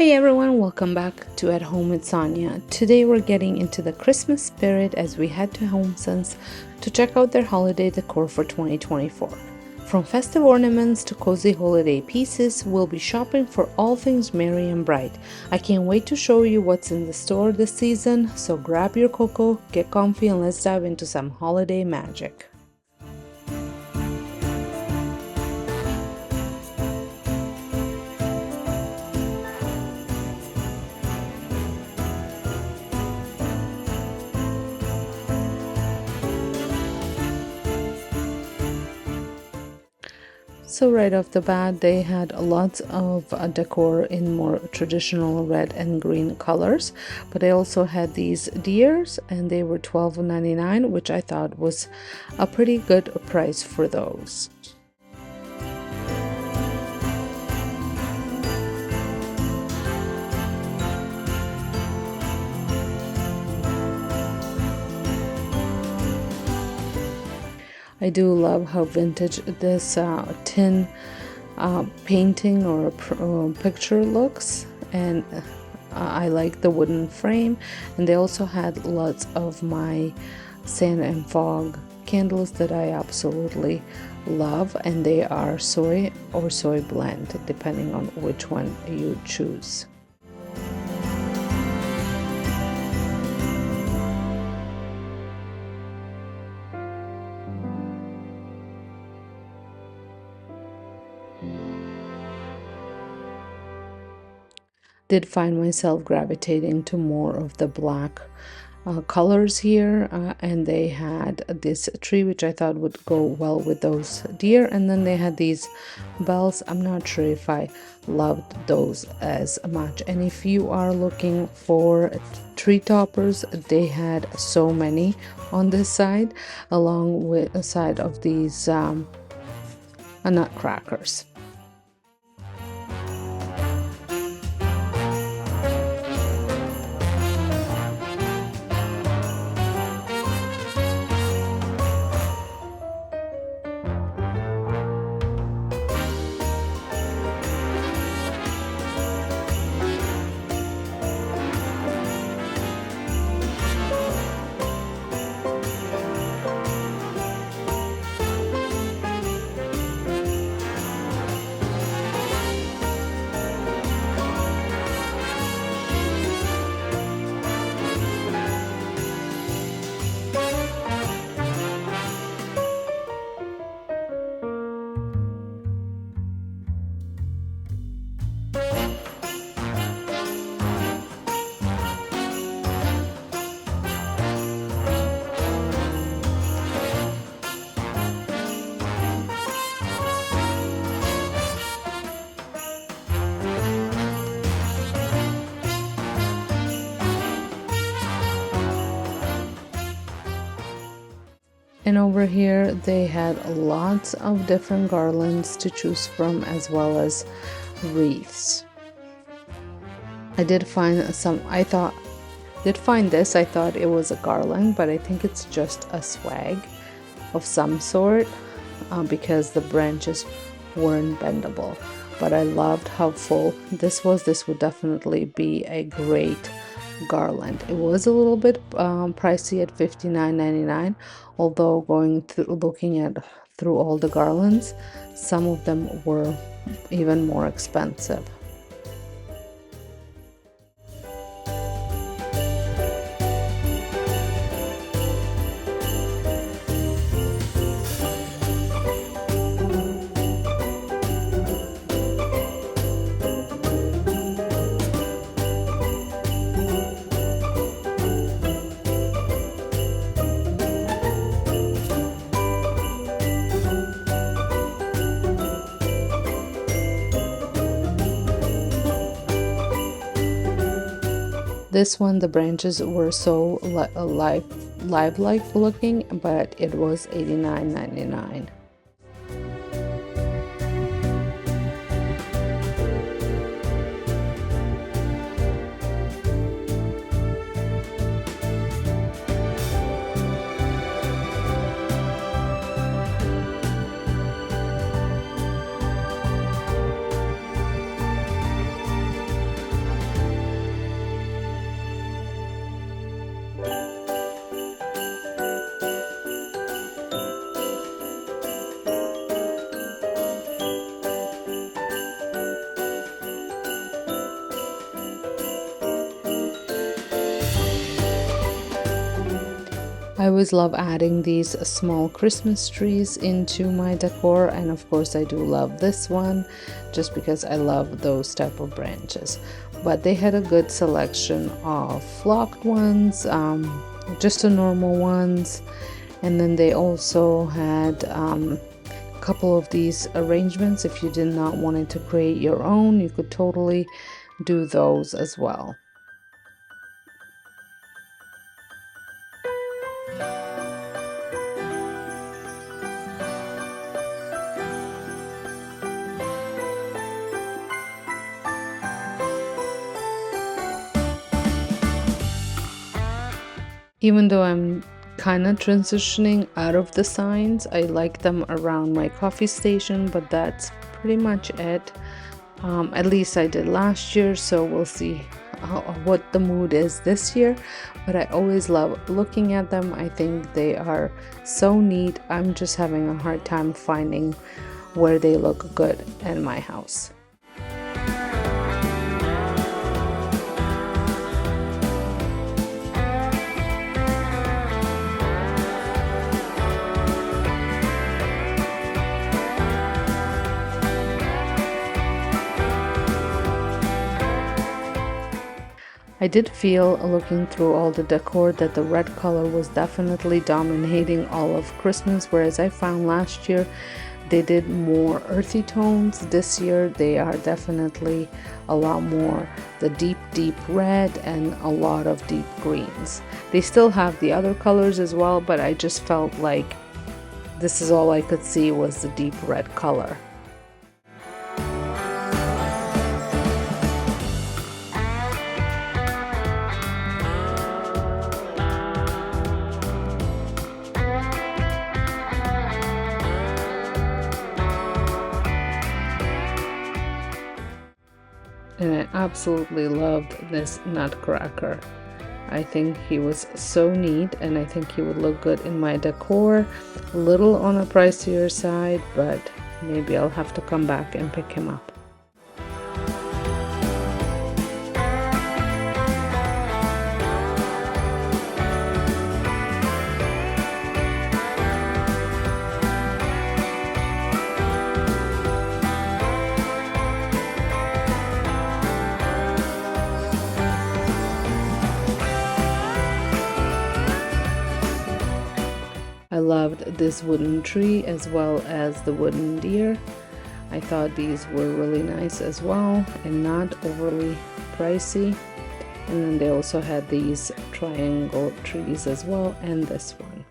Hey everyone, welcome back to At Home with Sonja. Today we're getting into the Christmas spirit as we head to HomeSense to check out their holiday decor for 2024. From festive ornaments to cozy holiday pieces, we'll be shopping for all things merry and bright. I can't wait to show you what's in the store this season, so grab your cocoa, get comfy, and let's dive into some holiday magic. So right off the bat, they had lots of decor in more traditional red and green colors, but they also had these deers and they were $12.99, which I thought was a pretty good price for those. I do love how vintage this tin painting or picture looks, and I like the wooden frame. And they also had lots of my sand and fog candles that I absolutely love, and they are soy or soy blend depending on which one you choose. Did find myself gravitating to more of the black colors here, and they had this tree which I thought would go well with those deer, and then they had these bells. I'm not sure if I loved those as much. And if you are looking for tree toppers, they had so many on this side along with a side of these nutcrackers. And over here they had lots of different garlands to choose from, as well as wreaths. I did find this. I thought it was a garland, but I think it's just a swag of some sort, because the branches weren't bendable. But I loved how full this was. This would definitely be a great garland. It was a little bit pricey at $59.99, although going through looking through all the garlands, some of them were even more expensive. This one, the branches were so live-like looking, but it was $89.99. I always love adding these small Christmas trees into my decor, and of course I do love this one just because I love those type of branches. But they had a good selection of flocked ones, just the normal ones, and then they also had a couple of these arrangements. If you did not want to create your own, you could totally do those as well. Even though I'm kind of transitioning out of the signs, I like them around my coffee station, but that's pretty much it. At least I did last year, so we'll see what the mood is this year. But I always love looking at them. I think they are so neat. I'm just having a hard time finding where they look good in my house. I did feel, looking through all the decor, that the red color was definitely dominating all of Christmas, whereas I found last year they did more earthy tones. This year they are definitely a lot more the deep red and a lot of deep greens. They still have the other colors as well, but I just felt like this is all I could see was the deep red color. And I absolutely loved this nutcracker. I think he was so neat, and I think he would look good in my decor. A little on a pricier side, but maybe I'll have to come back and pick him up. I loved this wooden tree as well as the wooden deer. I thought these were really nice as well and not overly pricey. And then they also had these triangle trees as well, and this one.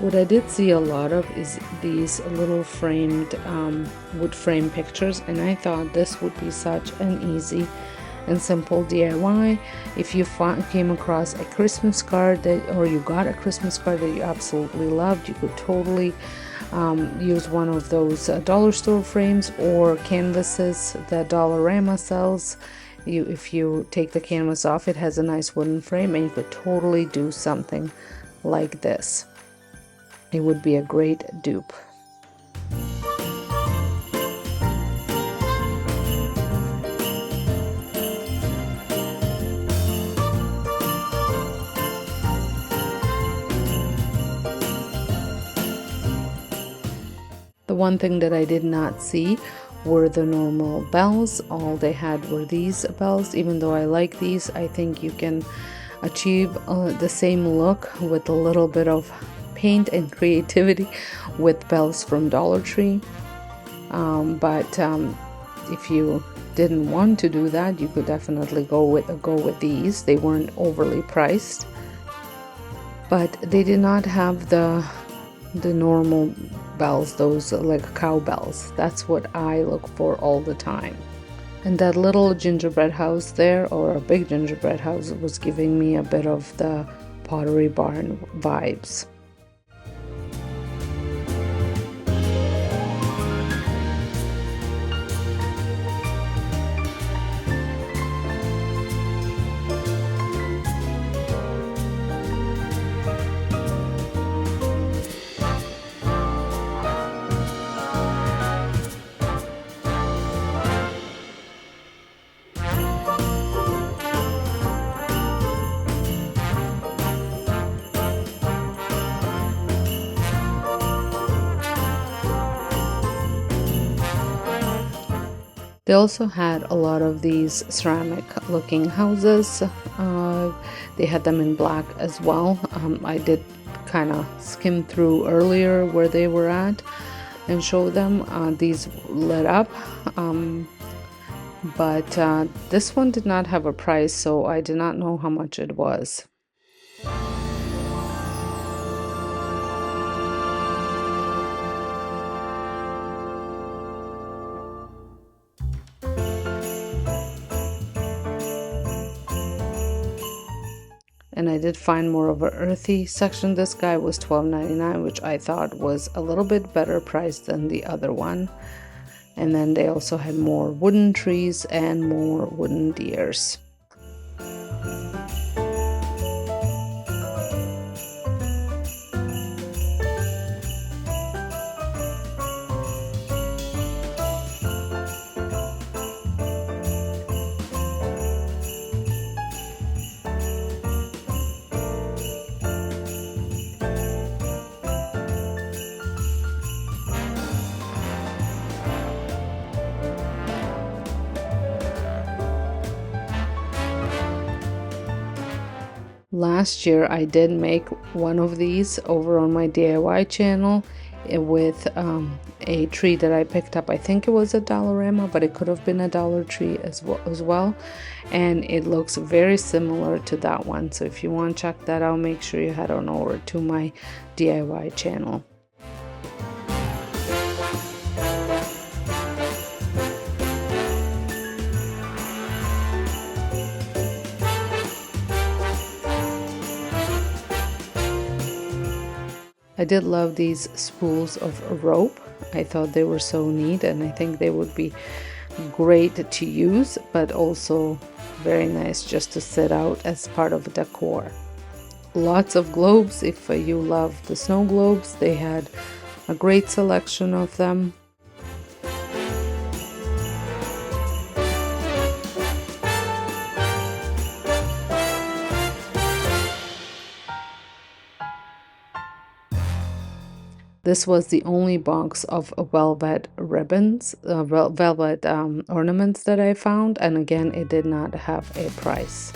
What I did see a lot of is these little framed wood frame pictures, and I thought this would be such an easy and simple DIY. If you came across a Christmas card or you got a Christmas card that you absolutely loved, you could totally use one of those dollar store frames or canvases that Dollarama sells. If you take the canvas off, it has a nice wooden frame, and you could totally do something like this. It would be a great dupe. The one thing that I did not see were the normal bells. All they had were these bells. Even though I like these, I think you can achieve the same look with a little bit of paint and creativity with bells from Dollar Tree. But if you didn't want to do that, you could definitely go with these. They weren't overly priced, but they did not have the normal bells, those like cowbells. That's what I look for all the time. And that little gingerbread house there, or a big gingerbread house, was giving me a bit of the Pottery Barn vibes. They also had a lot of these ceramic looking houses. They had them in black as well. I did kind of skim through earlier where they were at and show them. These lit up, but this one did not have a price, so I did not know how much it was. And I did find more of an earthy section. This guy was $12.99, which I thought was a little bit better priced than the other one. And then they also had more wooden trees and more wooden deers. Last year I did make one of these over on my DIY channel with a tree that I picked up. I think it was a Dollarama, but it could have been a Dollar Tree as well. And it looks very similar to that one. So if you want to check that out, make sure you head on over to my DIY channel. I did love these spools of rope. I thought they were so neat, and I think they would be great to use, but also very nice just to sit out as part of decor. Lots of globes. If you love the snow globes, they had a great selection of them. This was the only box of velvet ribbons, velvet ornaments that I found, and again, it did not have a price.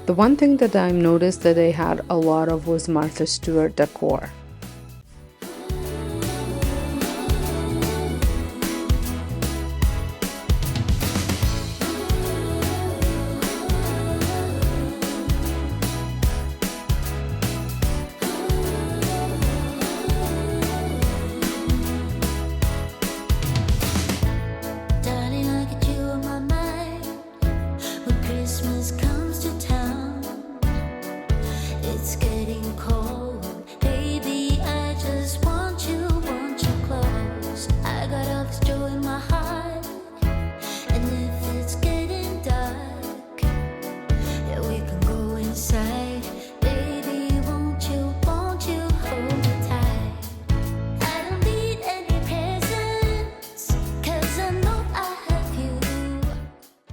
The one thing that I noticed that they had a lot of was Martha Stewart decor.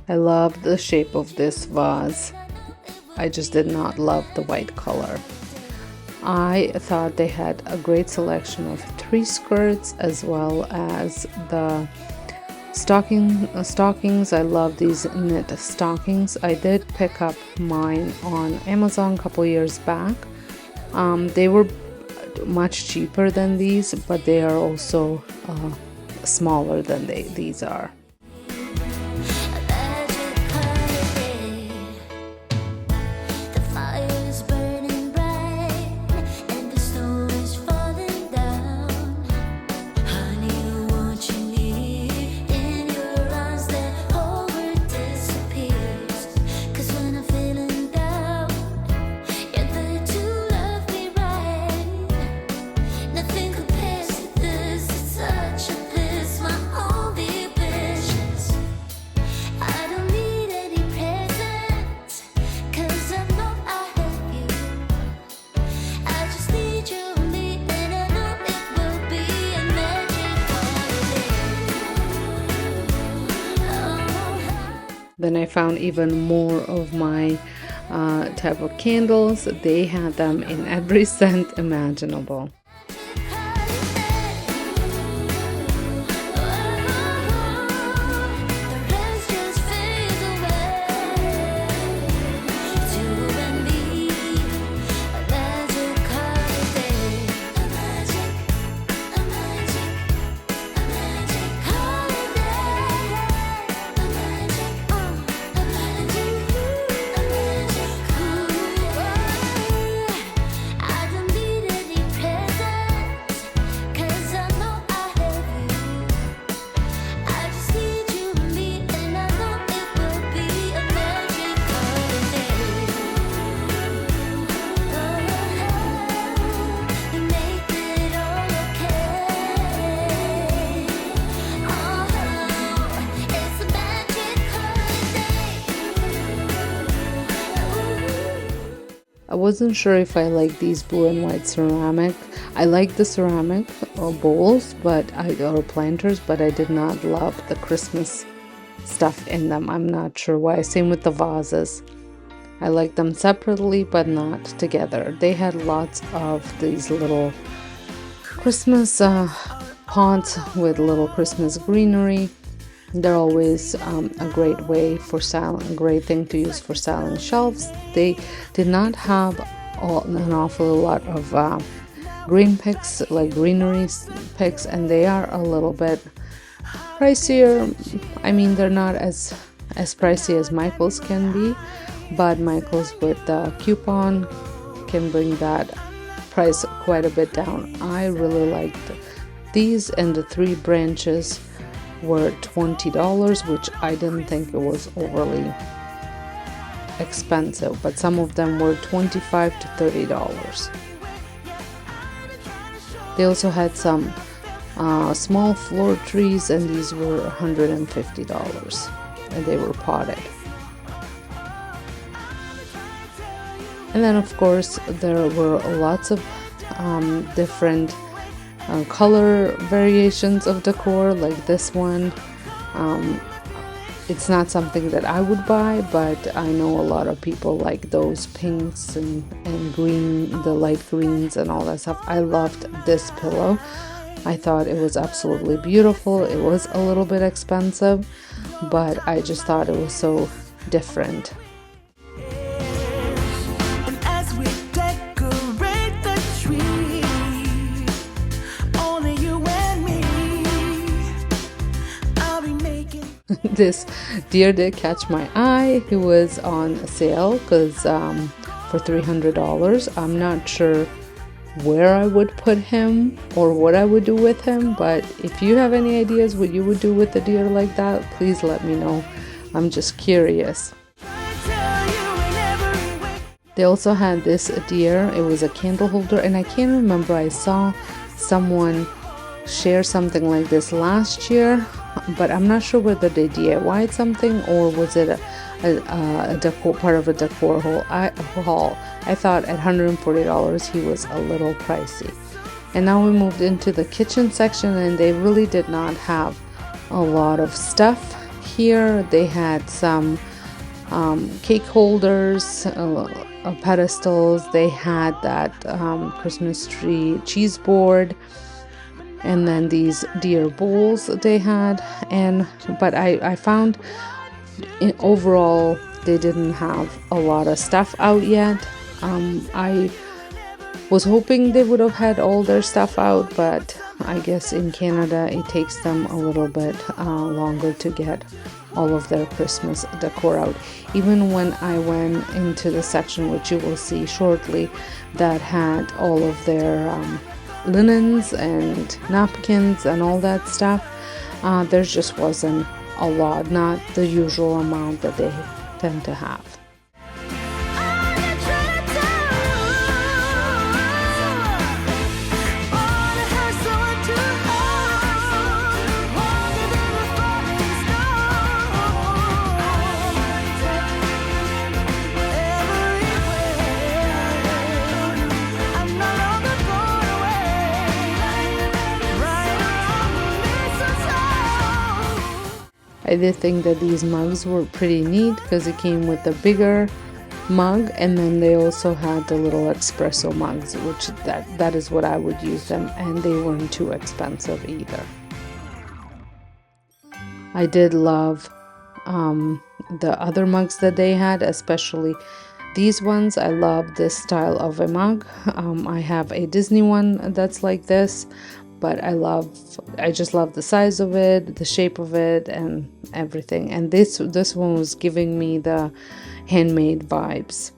I love the shape of this vase. I just did not love the white color. I thought they had a great selection of 3 skirts as well as the stockings. I love these knit stockings. I did pick up mine on Amazon a couple years back. They were much cheaper than these, but they are also smaller than these are. Then I found even more of my type of candles. They had them in every scent imaginable. wasn't sure if I like these blue and white ceramic. I like the ceramic bowls, or planters, but I did not love the Christmas stuff in them. I'm not sure why. Same with the vases. I like them separately, but not together. They had lots of these little Christmas pots with little Christmas greenery. They're always a great way for selling, a great thing to use for selling shelves. They did not have an awful lot of green picks, like greenery picks, and they are a little bit pricier. I mean, they're not as pricey as Michael's can be, but Michael's with the coupon can bring that price quite a bit down. I really liked these, and the 3 branches were $20, which I didn't think it was overly expensive, but some of them were $25 to $30. They also had some small floor trees, and these were $150, and they were potted. And then of course there were lots of different color variations of decor, like this one. It's not something that I would buy, but I know a lot of people like those pinks and green, the light greens and all that stuff. I loved this pillow. I thought it was absolutely beautiful. It was a little bit expensive, but I just thought it was so different. This deer did catch my eye. He was on sale because for $300. I'm not sure where I would put him or what I would do with him, but if you have any ideas what you would do with a deer like that, please let me know. I'm just curious. They also had this deer. It was a candle holder, and I can't remember, I saw someone share something like this last year, but I'm not sure whether they DIY'd something or was it a decor, part of a decor haul. I thought at $140 he was a little pricey. And now we moved into the kitchen section, and they really did not have a lot of stuff here. They had some cake holders, pedestals. They had that Christmas tree cheese board, and then these deer bowls that they had. But I found overall they didn't have a lot of stuff out yet. I was hoping they would have had all their stuff out, but I guess in Canada it takes them a little bit longer to get all of their Christmas decor out. Even when I went into the section, which you will see shortly, that had all of their linens and napkins and all that stuff, there just wasn't a lot, not the usual amount that they tend to have. I did think that these mugs were pretty neat because it came with a bigger mug, and then they also had the little espresso mugs, which that is what I would use them, and they weren't too expensive either. I did love the other mugs that they had, especially these ones. I love this style of a mug. I have a Disney one that's like this, but I just love the size of it, the shape of it, and everything. And this one was giving me the handmade vibes.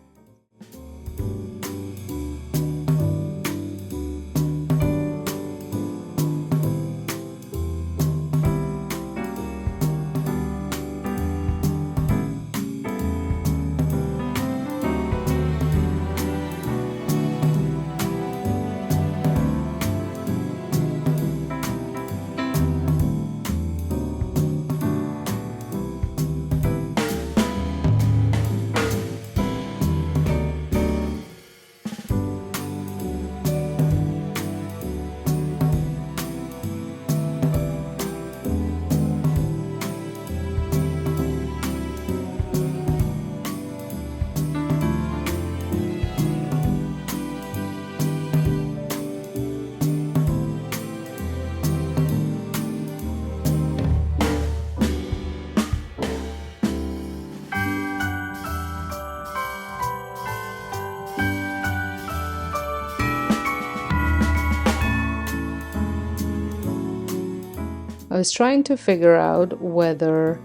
I was trying to figure out whether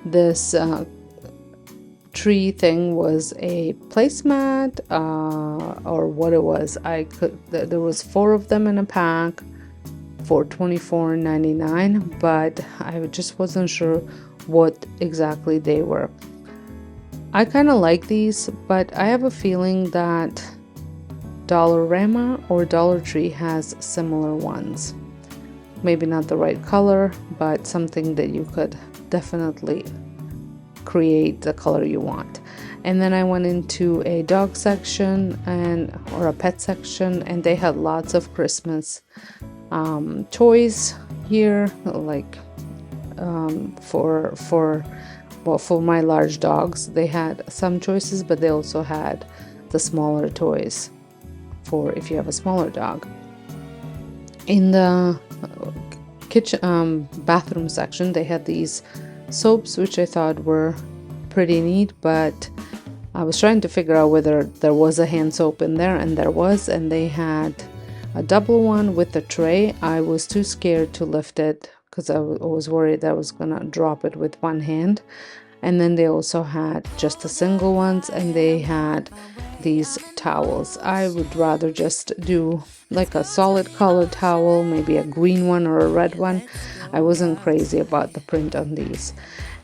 this tree thing was a placemat or what it was. There was 4 of them in a pack for $24.99, but I just wasn't sure what exactly they were. I kind of like these, but I have a feeling that Dollarama or Dollar Tree has similar ones. Maybe not the right color, but something that you could definitely create the color you want. And then I went into a dog section or a pet section, and they had lots of Christmas toys here, like for my large dogs. They had some choices, but they also had the smaller toys for if you have a smaller dog. In the kitchen bathroom section, they had these soaps, which I thought were pretty neat, but I was trying to figure out whether there was a hand soap in there, and there was, and they had a double one with a tray. I was too scared to lift it because I was worried that I was gonna drop it with one hand. And then they also had just the single ones, and they had these towels. I would rather just do like a solid colored towel, maybe a green one or a red one. I wasn't crazy about the print on these.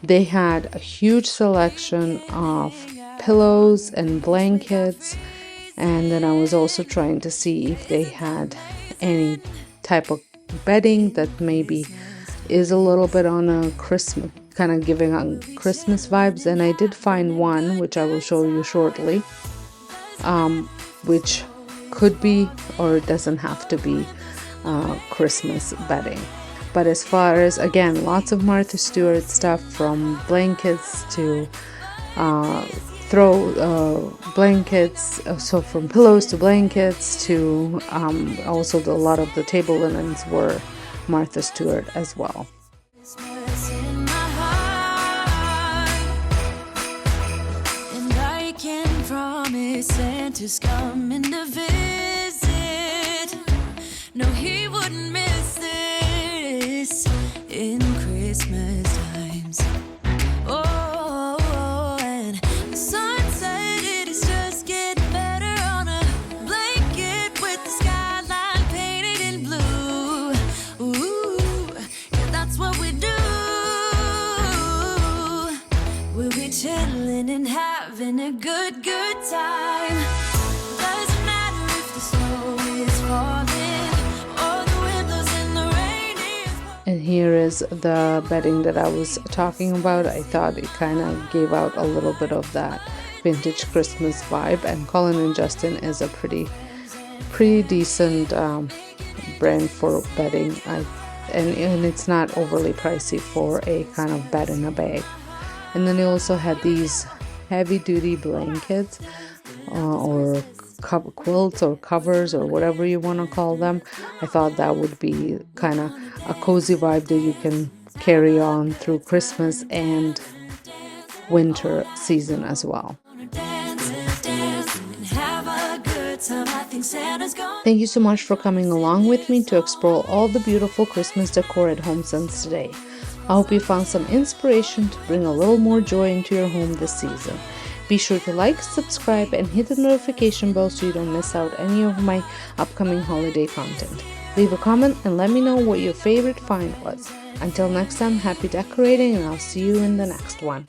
They had a huge selection of pillows and blankets, and then I was also trying to see if they had any type of bedding that maybe is a little bit on a Christmas, kind of giving on Christmas vibes. And I did find one, which I will show you shortly, which could be, or it doesn't have to be, Christmas bedding. But as far as, again, lots of Martha Stewart stuff, from blankets to blankets, so from pillows to blankets to also a lot of the table linens were Martha Stewart as well. Santa's coming to visit. No, he wouldn't miss this in Christmas times. Oh, and the sun said it is just getting better on a blanket with the skyline painted in blue. Ooh, yeah, that's what we do. We'll be chilling and having a good time. Doesn't matter if the snow is falling or the wind blows and the rain is. And here is the bedding that I was talking about. I thought it kind of gave out a little bit of that vintage Christmas vibe, and Colin & Justin is a pretty decent brand for bedding, and it's not overly pricey for a kind of bed in a bag. And then they also had these heavy-duty blankets or quilts or covers or whatever you want to call them. I thought that would be kind of a cozy vibe that you can carry on through Christmas and winter season as well. Thank you so much for coming along with me to explore all the beautiful Christmas decor at HomeSense today. I hope you found some inspiration to bring a little more joy into your home this season. Be sure to like, subscribe, and hit the notification bell so you don't miss out any of my upcoming holiday content. Leave a comment and let me know what your favorite find was. Until next time, happy decorating, and I'll see you in the next one.